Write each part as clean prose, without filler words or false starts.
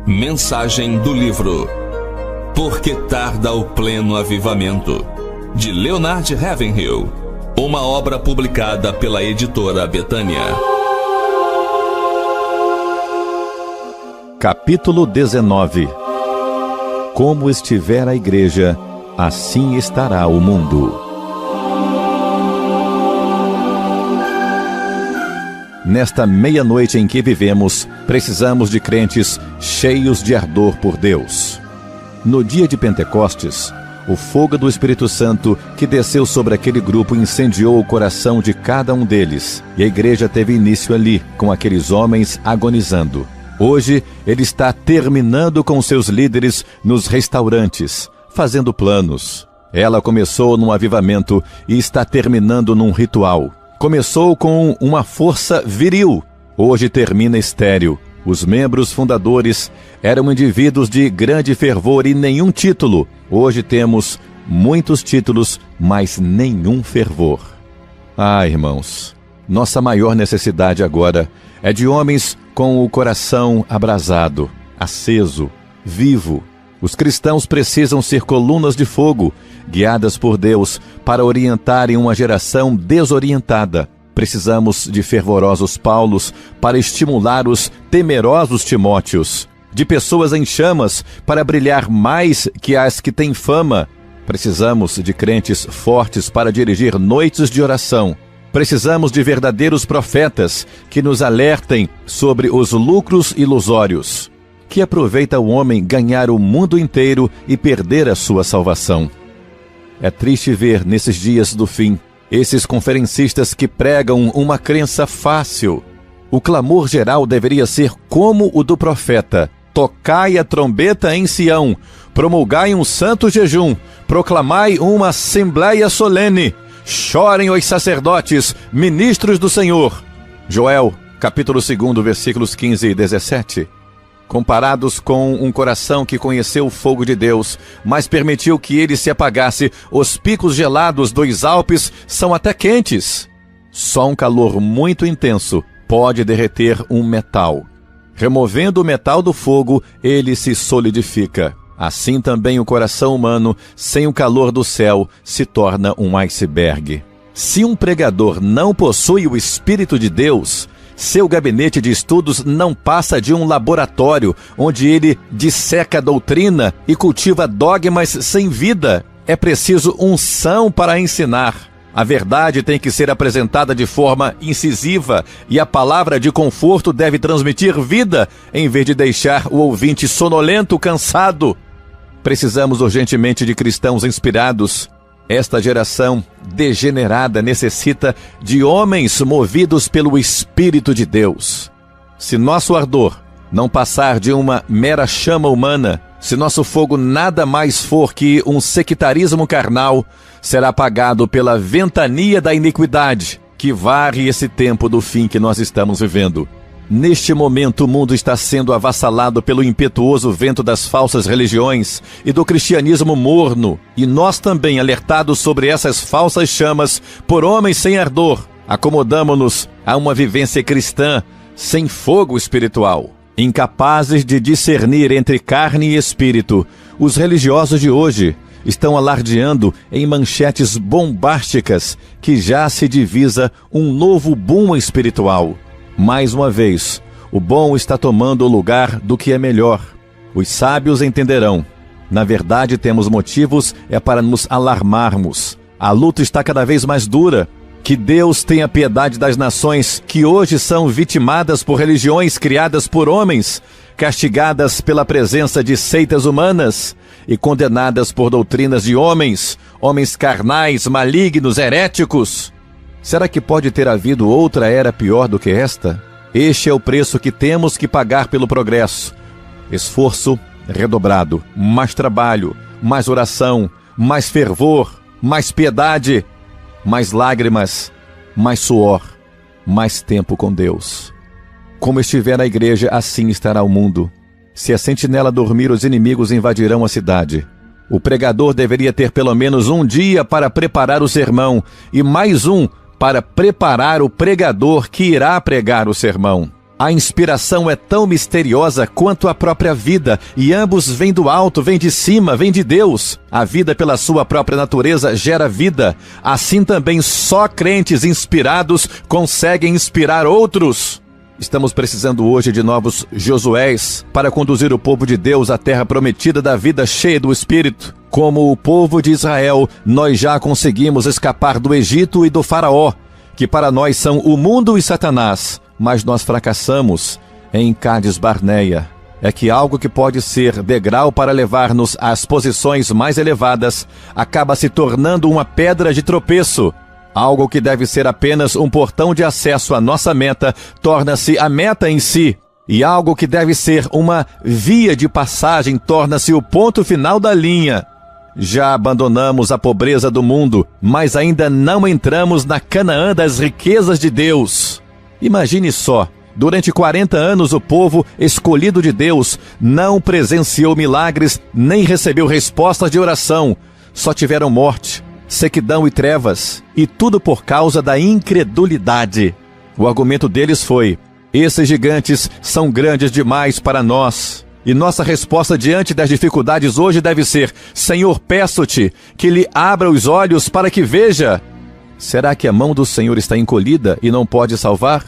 Mensagem do livro Por que tarda o pleno avivamento, de Leonard Ravenhill, uma obra publicada pela editora Betânia. Capítulo 19. Como estiver a igreja, assim estará o mundo. Nesta meia-noite em que vivemos, precisamos de crentes cheios de ardor por Deus. No dia de Pentecostes, o fogo do Espírito Santo que desceu sobre aquele grupo incendiou o coração de cada um deles, e a igreja teve início ali, com aqueles homens agonizando. Hoje, ele está terminando com seus líderes nos restaurantes, fazendo planos. Ela começou num avivamento e está terminando num ritual. Começou com uma força viril, hoje termina estéril. Os membros fundadores eram indivíduos de grande fervor e nenhum título. Hoje temos muitos títulos, mas nenhum fervor. Ah, irmãos, nossa maior necessidade agora é de homens com o coração abrasado, aceso, vivo. Os cristãos precisam ser colunas de fogo, guiadas por Deus para orientarem uma geração desorientada. Precisamos de fervorosos Paulos para estimular os temerosos Timóteos, de pessoas em chamas para brilhar mais que as que têm fama. Precisamos de crentes fortes para dirigir noites de oração. Precisamos de verdadeiros profetas que nos alertem sobre os lucros ilusórios. Que aproveita o homem ganhar o mundo inteiro e perder a sua salvação? É triste ver, nesses dias do fim, esses conferencistas que pregam uma crença fácil. O clamor geral deveria ser como o do profeta: tocai a trombeta em Sião, promulgai um santo jejum, proclamai uma assembleia solene, chorem os sacerdotes, ministros do Senhor. Joel, capítulo 2, versículos 15 e 17. Comparados com um coração que conheceu o fogo de Deus, mas permitiu que ele se apagasse, os picos gelados dos Alpes são até quentes. Só um calor muito intenso pode derreter um metal. Removendo o metal do fogo, ele se solidifica. Assim também o coração humano, sem o calor do céu, se torna um iceberg. Se um pregador não possui o Espírito de Deus, seu gabinete de estudos não passa de um laboratório onde ele disseca a doutrina e cultiva dogmas sem vida. É preciso unção para ensinar. A verdade tem que ser apresentada de forma incisiva e a palavra de conforto deve transmitir vida, em vez de deixar o ouvinte sonolento, cansado. Precisamos urgentemente de cristãos inspirados. Esta geração degenerada necessita de homens movidos pelo Espírito de Deus. Se nosso ardor não passar de uma mera chama humana, se nosso fogo nada mais for que um sectarismo carnal, será apagado pela ventania da iniquidade que varre esse tempo do fim que nós estamos vivendo. Neste momento, o mundo está sendo avassalado pelo impetuoso vento das falsas religiões e do cristianismo morno, e nós também, alertados sobre essas falsas chamas por homens sem ardor, acomodamo-nos a uma vivência cristã sem fogo espiritual. Incapazes de discernir entre carne e espírito, os religiosos de hoje estão alardeando em manchetes bombásticas que já se divisa um novo boom espiritual. Mais uma vez, o bom está tomando o lugar do que é melhor. Os sábios entenderão. Na verdade, temos motivos para nos alarmarmos. A luta está cada vez mais dura. Que Deus tenha piedade das nações que hoje são vitimadas por religiões criadas por homens, castigadas pela presença de seitas humanas e condenadas por doutrinas de homens carnais, malignos, heréticos. Será que pode ter havido outra era pior do que esta? Este é o preço que temos que pagar pelo progresso. Esforço redobrado, mais trabalho, mais oração, mais fervor, mais piedade, mais lágrimas, mais suor, mais tempo com Deus. Como estiver a igreja, assim estará o mundo. Se a sentinela dormir, os inimigos invadirão a cidade. O pregador deveria ter pelo menos um dia para preparar o sermão e mais um para preparar o pregador que irá pregar o sermão. A inspiração é tão misteriosa quanto a própria vida, e ambos vêm do alto, vêm de cima, vêm de Deus. A vida, pela sua própria natureza, gera vida. Assim também só crentes inspirados conseguem inspirar outros. Estamos precisando hoje de novos Josués para conduzir o povo de Deus à terra prometida da vida cheia do Espírito. Como o povo de Israel, nós já conseguimos escapar do Egito e do Faraó, que para nós são o mundo e Satanás. Mas nós fracassamos em Cádiz Barneia. É que algo que pode ser degrau para levar-nos às posições mais elevadas acaba se tornando uma pedra de tropeço. Algo que deve ser apenas um portão de acesso à nossa meta torna-se a meta em si. E algo que deve ser uma via de passagem torna-se o ponto final da linha. Já abandonamos a pobreza do mundo, mas ainda não entramos na Canaã das riquezas de Deus. Imagine só, durante 40 anos o povo escolhido de Deus não presenciou milagres nem recebeu respostas de oração. Só tiveram morte, sequidão e trevas, e tudo por causa da incredulidade. O argumento deles foi: esses gigantes são grandes demais para nós. E nossa resposta diante das dificuldades hoje deve ser: Senhor, peço-te que lhe abra os olhos para que veja. Será que a mão do Senhor está encolhida e não pode salvar?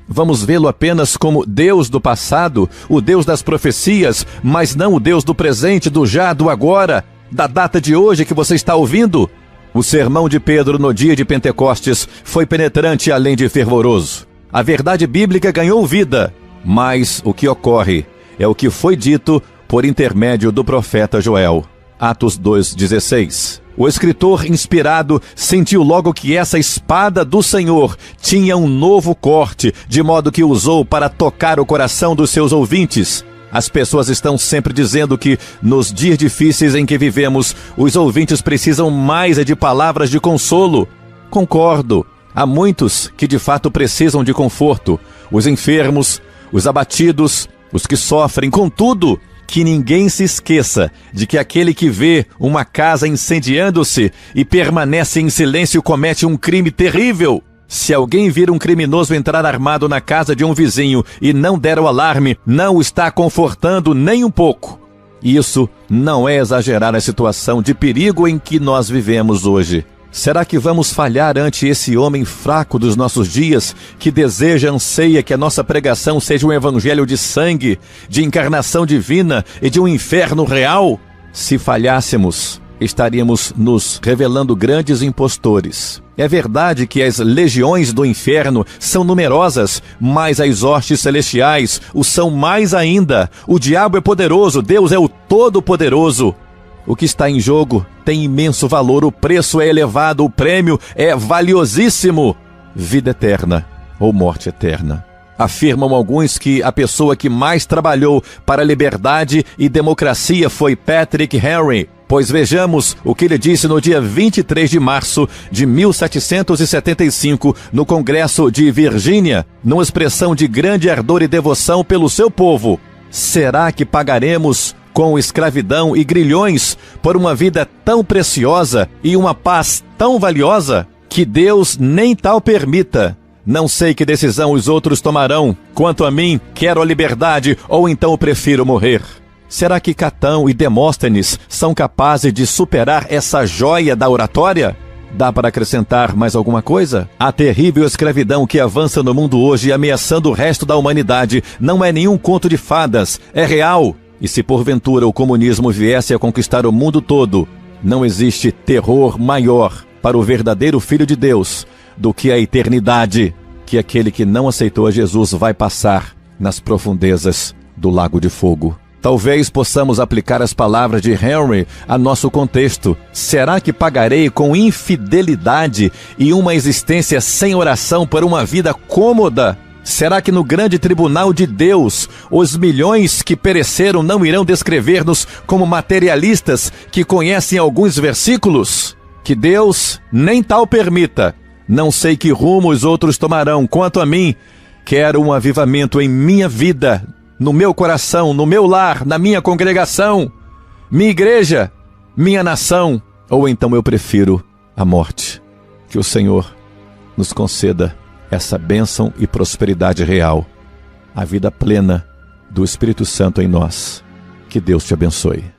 Vamos vê-lo apenas como Deus do passado, o Deus das profecias, mas não o Deus do presente, do já, do agora, da data de hoje que você está ouvindo? O sermão de Pedro no dia de Pentecostes foi penetrante além de fervoroso. A verdade bíblica ganhou vida, mas o que ocorre é o que foi dito por intermédio do profeta Joel. Atos 2,16. O escritor inspirado sentiu logo que essa espada do Senhor tinha um novo corte, de modo que usou para tocar o coração dos seus ouvintes. As pessoas estão sempre dizendo que, nos dias difíceis em que vivemos, os ouvintes precisam mais de palavras de consolo. Concordo. Há muitos que de fato precisam de conforto. Os enfermos, os abatidos, os que sofrem. Contudo, que ninguém se esqueça de que aquele que vê uma casa incendiando-se e permanece em silêncio comete um crime terrível. Se alguém vir um criminoso entrar armado na casa de um vizinho e não der o alarme, não o está confortando nem um pouco. Isso não é exagerar a situação de perigo em que nós vivemos hoje. Será que vamos falhar ante esse homem fraco dos nossos dias, que deseja, anseia que a nossa pregação seja um evangelho de sangue, de encarnação divina e de um inferno real? Se falhássemos, estaríamos nos revelando grandes impostores. É verdade que as legiões do inferno são numerosas, mas as hostes celestiais o são mais ainda. O diabo é poderoso, Deus é o Todo-Poderoso. O que está em jogo tem imenso valor, o preço é elevado, o prêmio é valiosíssimo. Vida eterna ou morte eterna. Afirmam alguns que a pessoa que mais trabalhou para a liberdade e democracia foi Patrick Henry. Pois vejamos o que ele disse no dia 23 de março de 1775, no Congresso de Virgínia, numa expressão de grande ardor e devoção pelo seu povo. Será que pagaremos com escravidão e grilhões por uma vida tão preciosa e uma paz tão valiosa? Que Deus nem tal permita. Não sei que decisão os outros tomarão. Quanto a mim, quero a liberdade ou então prefiro morrer. Será que Catão e Demóstenes são capazes de superar essa joia da oratória? Dá para acrescentar mais alguma coisa? A terrível escravidão que avança no mundo hoje, ameaçando o resto da humanidade, não é nenhum conto de fadas, é real. E se porventura o comunismo viesse a conquistar o mundo todo, não existe terror maior para o verdadeiro Filho de Deus do que a eternidade que aquele que não aceitou a Jesus vai passar nas profundezas do lago de fogo. Talvez possamos aplicar as palavras de Henry a nosso contexto. Será que pagarei com infidelidade e uma existência sem oração por uma vida cômoda? Será que no grande tribunal de Deus, os milhões que pereceram não irão descrever-nos como materialistas que conhecem alguns versículos? Que Deus nem tal permita. Não sei que rumo os outros tomarão. Quanto a mim, quero um avivamento em minha vida, no meu coração, no meu lar, na minha congregação, minha igreja, minha nação. Ou então eu prefiro a morte. Que o Senhor nos conceda essa bênção e prosperidade real. a vida plena do Espírito Santo em nós. Que Deus te abençoe.